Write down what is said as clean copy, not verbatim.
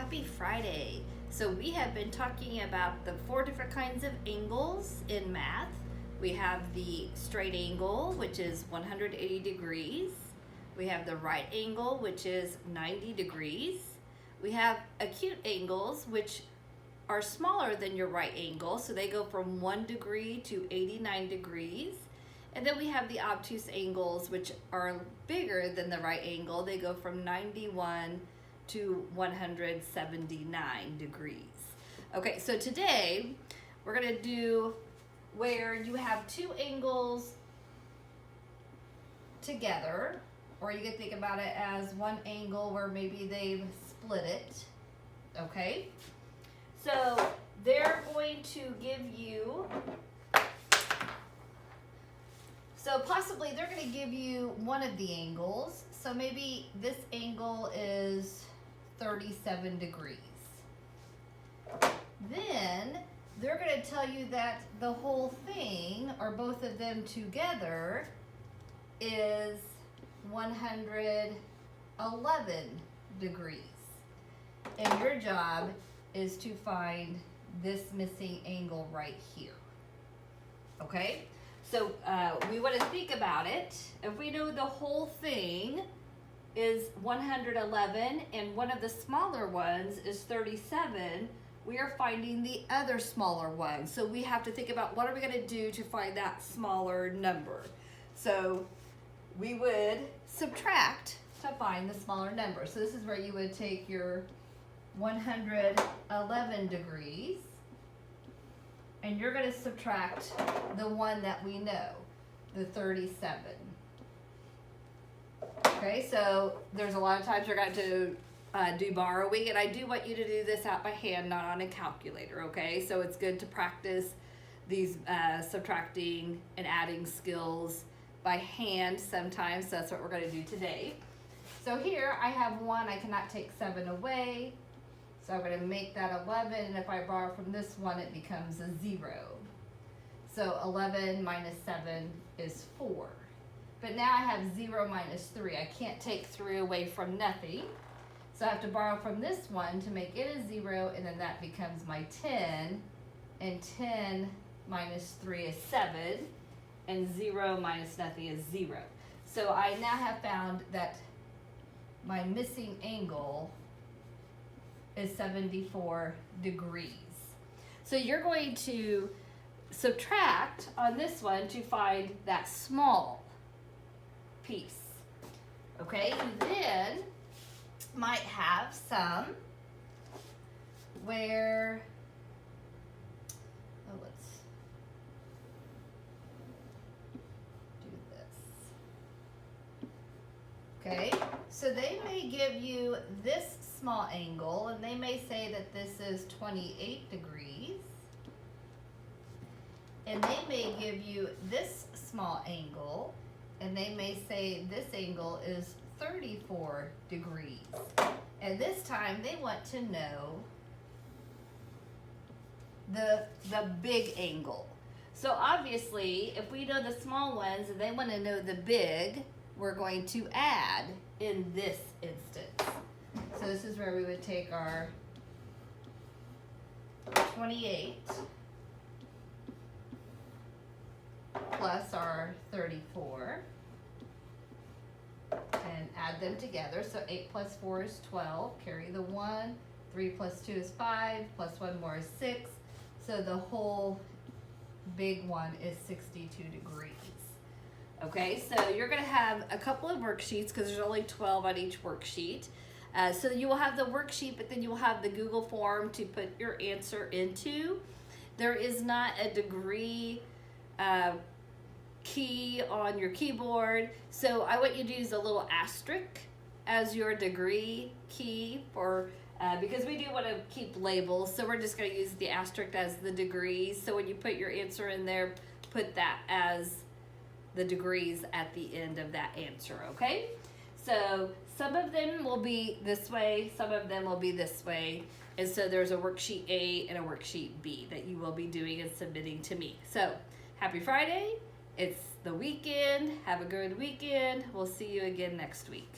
Happy Friday. So we have been talking about the 4 different kinds of angles in math. We have the straight angle, which is 180 degrees. We have the right angle, which is 90 degrees. We have acute angles, which are smaller than your right angle, so they go from 1 degree to 89 degrees. And then we have the obtuse angles, which are bigger than the right angle. They go from 91 to 179 degrees. Okay, so today we're going to do where you have two angles together, or you can think about it as one angle where maybe they've split it. Okay, so they're going to give you, so possibly they're going to give you one of the angles. So maybe this angle is 37 degrees. Then they're going to tell you that the whole thing, or both of them together, is 111 degrees. And your job is to find this missing angle right here. Okay? So we want to think about it. If we know the whole thing is 111 and one of the smaller ones is 37, we are finding the other smaller one. So we have to think about what are we going to do to find that smaller number. So we would subtract to find the smaller number. So this is where you would take your 111 degrees and you're going to subtract the one that we know, the 37. Okay, so there's a lot of times you're going to do borrowing, and I do want you to do this out by hand, not on a calculator, okay? So it's good to practice these subtracting and adding skills by hand sometimes. So that's what we're going to do today. So here I have 1, I cannot take 7 away. So I'm going to make that 11, and if I borrow from this one, it becomes a 0. So 11 minus 7 is 4. But now I have 0 minus 3. I can't take 3 away from nothing. So I have to borrow from this one to make it a 0, and then that becomes my 10. And 10 minus 3 is 7, and 0 minus nothing is 0. So I now have found that my missing angle is 74 degrees. So you're going to subtract on this one to find that small piece. Okay, you then might have some where, let's do this. Okay, so they may give you this small angle, and they may say that this is 28 degrees, and they may give you this small angle, and they may say this angle is 34 degrees. And this time they want to know the big angle. So obviously, if we know the small ones and they want to know the big, we're going to add in this instance. So this is where we would take our 28 plus our 34 and add them together. So 8 plus 4 is 12. Carry the 1. 3 plus 2 is 5. Plus 1 more is 6. So the whole big one is 62 degrees. Okay, so you're going to have a couple of worksheets because there's only 12 on each worksheet. So you will have the worksheet, but then you will have the Google form to put your answer into. There is not a degree key on your keyboard, so I want you to use a little asterisk as your degree key for because we do want to keep labels, so we're just going to use the asterisk as the degrees. So when you put your answer in there, put that as the degrees at the end of that answer, okay? So some of them will be this way, some of them will be this way, and so there's a worksheet A and a worksheet B that you will be doing and submitting to me. So happy Friday. It's the weekend. Have a good weekend. We'll see you again next week.